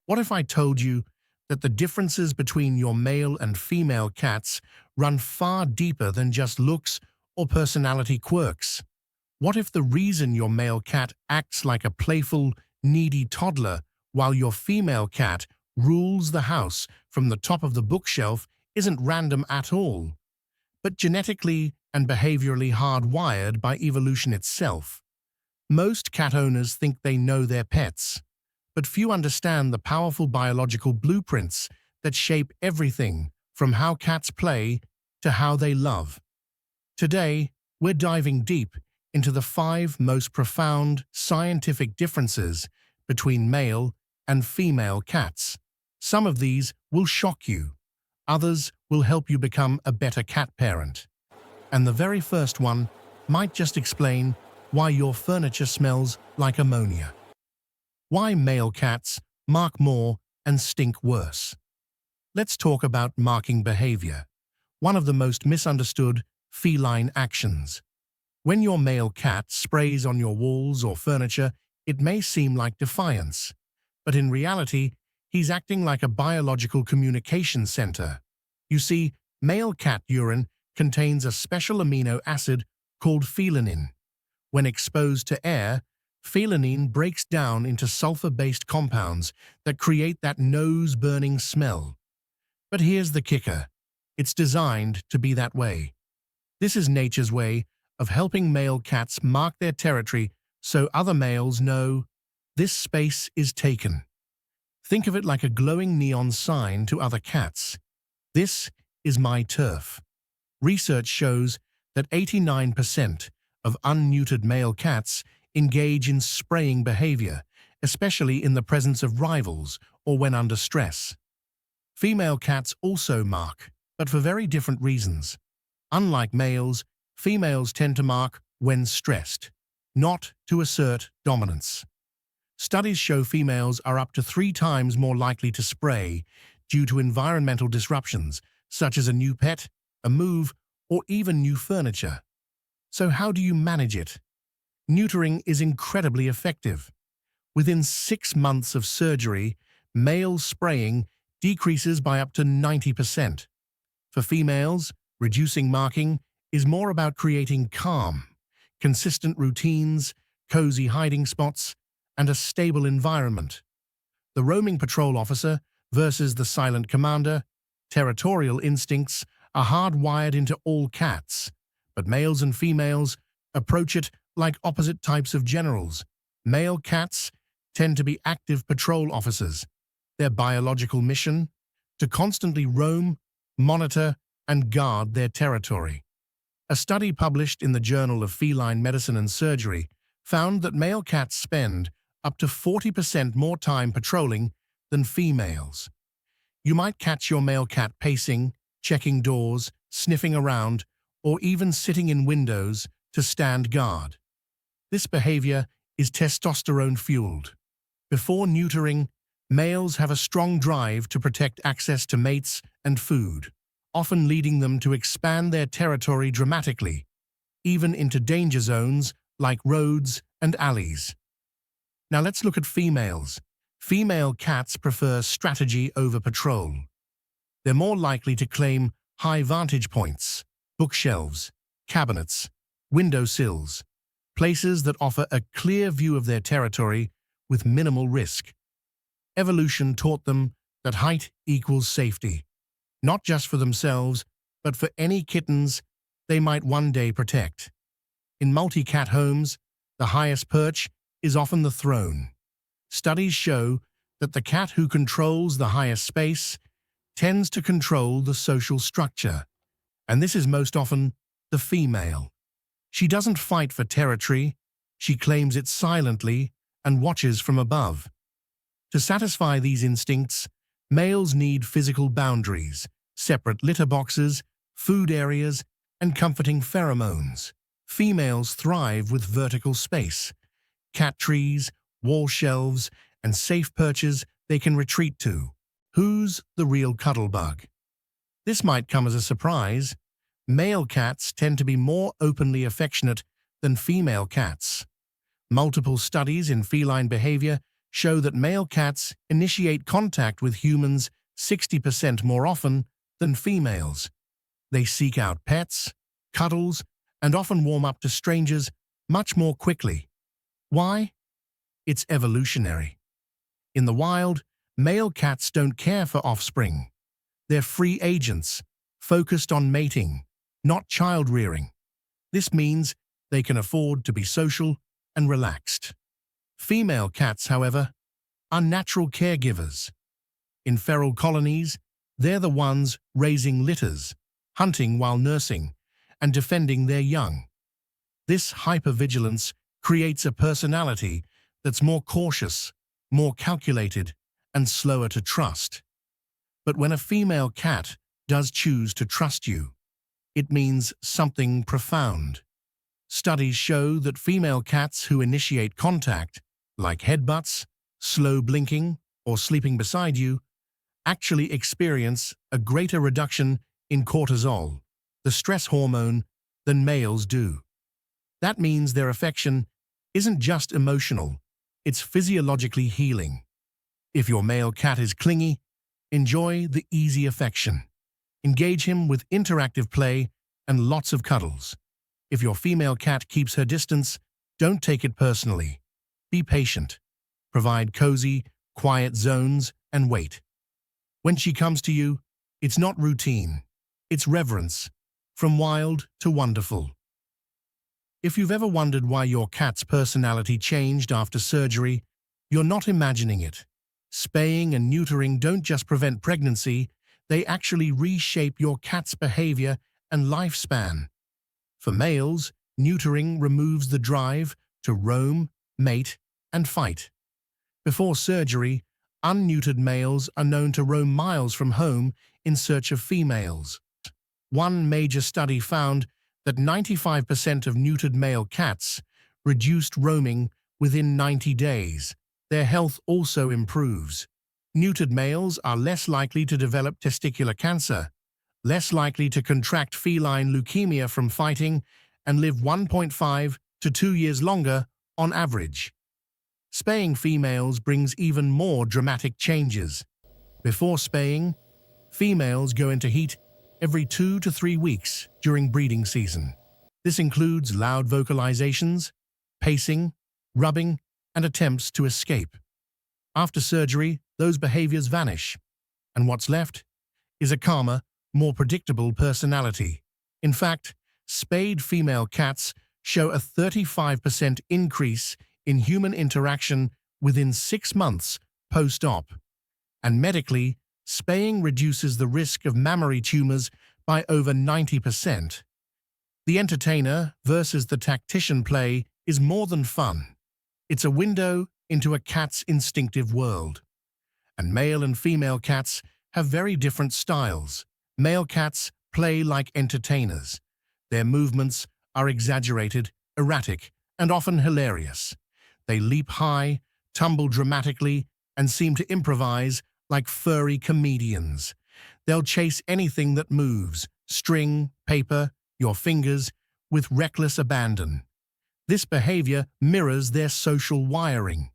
What if I told you that the differences between your male and female cats run far deeper than just looks or personality quirks? What if the reason your male cat acts like a playful, needy toddler while your female cat rules the house from the top of the bookshelf isn't random at all, but genetically and behaviorally hardwired by evolution itself? Most cat owners think they know their pets, but few understand the powerful biological blueprints that shape everything from how cats play to how they love. Today, we're diving deep into the 5 most profound scientific differences between male and female cats. Some of these will shock you, others will help you become a better cat parent. And the very first one might just explain why your furniture smells like ammonia. Why male cats mark more and stink worse. Let's talk about marking behavior, one of the most misunderstood feline actions. When your male cat sprays on your walls or furniture, it may seem like defiance, but in reality, he's acting like a biological communication center. You see, male cat urine contains a special amino acid called feline. When exposed to air, feline breaks down into sulfur-based compounds that create that nose-burning smell. But here's the kicker. It's designed to be that way. This is nature's way of helping male cats mark their territory so other males know this space is taken. Think of it like a glowing neon sign to other cats. This is my turf. Research shows that 89% of unneutered male cats engage in spraying behavior, especially in the presence of rivals or when under stress. Female cats also mark, but for very different reasons. Unlike males, females tend to mark when stressed, not to assert dominance. Studies show females are up to 3 times more likely to spray due to environmental disruptions, such as a new pet, a move, or even new furniture. So how do you manage it? Neutering is incredibly effective. Within 6 months of surgery, male spraying decreases by up to 90%. For females, reducing marking is more about creating calm, consistent routines, cozy hiding spots, and a stable environment. The roaming patrol officer versus the silent commander. Territorial instincts are hardwired into all cats, but males and females approach it like opposite types of generals. Male cats tend to be active patrol officers. Their biological mission? To constantly roam, monitor, and guard their territory. A study published in the Journal of Feline Medicine and Surgery found that male cats spend up to 40% more time patrolling than females. You might catch your male cat pacing, checking doors, sniffing around, or even sitting in windows to stand guard. This behavior is testosterone-fueled. Before neutering, males have a strong drive to protect access to mates and food, often leading them to expand their territory dramatically, even into danger zones like roads and alleys. Now let's look at females. Female cats prefer strategy over patrol. They're more likely to claim high vantage points, bookshelves, cabinets, windowsills, places that offer a clear view of their territory with minimal risk. Evolution taught them that height equals safety, not just for themselves, but for any kittens they might one day protect. In multi-cat homes, the highest perch is often the throne. Studies show that the cat who controls the highest space tends to control the social structure, and this is most often the female. She doesn't fight for territory, she claims it silently and watches from above. To satisfy these instincts, males need physical boundaries, separate litter boxes, food areas, and comforting pheromones. Females thrive with vertical space, cat trees, wall shelves, and safe perches they can retreat to. Who's the real cuddlebug? This might come as a surprise. Male cats tend to be more openly affectionate than female cats. Multiple studies in feline behavior show that male cats initiate contact with humans 60% more often than females. They seek out pets, cuddles, and often warm up to strangers much more quickly. Why? It's evolutionary. In the wild, male cats don't care for offspring. They're free agents, focused on mating, not child-rearing. This means they can afford to be social and relaxed. Female cats, however, are natural caregivers. In feral colonies, they're the ones raising litters, hunting while nursing, and defending their young. This hypervigilance creates a personality that's more cautious, more calculated, and slower to trust. But when a female cat does choose to trust you, it means something profound. Studies show that female cats who initiate contact, like headbutts, slow blinking, or sleeping beside you, actually experience a greater reduction in cortisol, the stress hormone, than males do. That means their affection isn't just emotional, it's physiologically healing. If your male cat is clingy, enjoy the easy affection. Engage him with interactive play and lots of cuddles. If your female cat keeps her distance, don't take it personally. Be patient. Provide cozy, quiet zones and wait. When she comes to you, it's not routine. It's reverence, from wild to wonderful. If you've ever wondered why your cat's personality changed after surgery, you're not imagining it. Spaying and neutering don't just prevent pregnancy, they actually reshape your cat's behavior and lifespan. For males, neutering removes the drive to roam, mate, and fight. Before surgery, unneutered males are known to roam miles from home in search of females. One major study found that 95% of neutered male cats reduced roaming within 90 days. Their health also improves. Neutered males are less likely to develop testicular cancer, less likely to contract feline leukemia from fighting, and live 1.5 to 2 years longer on average. Spaying females brings even more dramatic changes. Before spaying, females go into heat every 2 to 3 weeks during breeding season. This includes loud vocalizations, pacing, rubbing, and attempts to escape. After surgery, those behaviors vanish, and what's left is a calmer, more predictable personality. In fact, spayed female cats show a 35% increase in human interaction within 6 months post-op. And medically, spaying reduces the risk of mammary tumors by over 90%. The entertainer versus the tactician play is more than fun. It's a window into a cat's instinctive world. And male and female cats have very different styles. Male cats play like entertainers. Their movements are exaggerated, erratic, and often hilarious. They leap high, tumble dramatically, and seem to improvise like furry comedians. They'll chase anything that moves, string, paper, your fingers, with reckless abandon. This behavior mirrors their social wiring.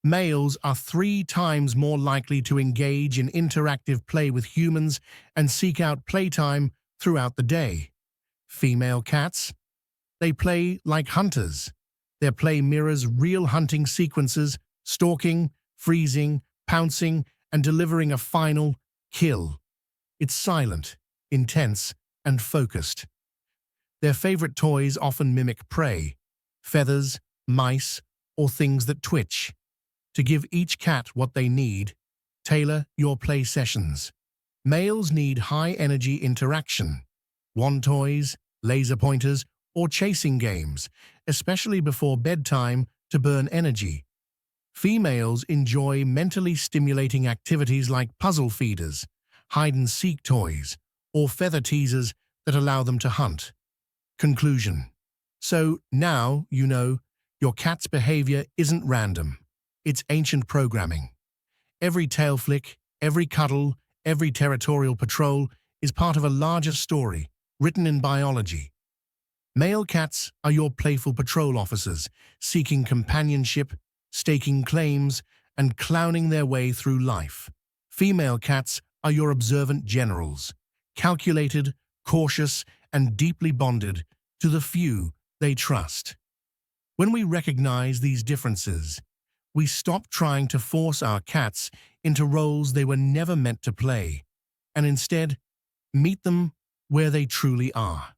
Males are 3 times more likely to engage in interactive play with humans and seek out playtime throughout the day. Female cats? They play like hunters. Their play mirrors real hunting sequences, stalking, freezing, pouncing, and delivering a final kill. It's silent, intense, and focused. Their favorite toys often mimic prey, feathers, mice, or things that twitch. To give each cat what they need, tailor your play sessions. Males need high-energy interaction, wand toys, laser pointers, or chasing games, especially before bedtime to burn energy. Females enjoy mentally stimulating activities like puzzle feeders, hide-and-seek toys, or feather teasers that allow them to hunt. Conclusion. So now you know your cat's behavior isn't random. It's ancient programming. Every tail flick, every cuddle, every territorial patrol is part of a larger story written in biology. Male cats are your playful patrol officers, seeking companionship staking claims, and clowning their way through life. Female cats are your observant generals, calculated, cautious, and deeply bonded to the few they trust. When we recognize these differences, we stop trying to force our cats into roles they were never meant to play, and instead meet them where they truly are.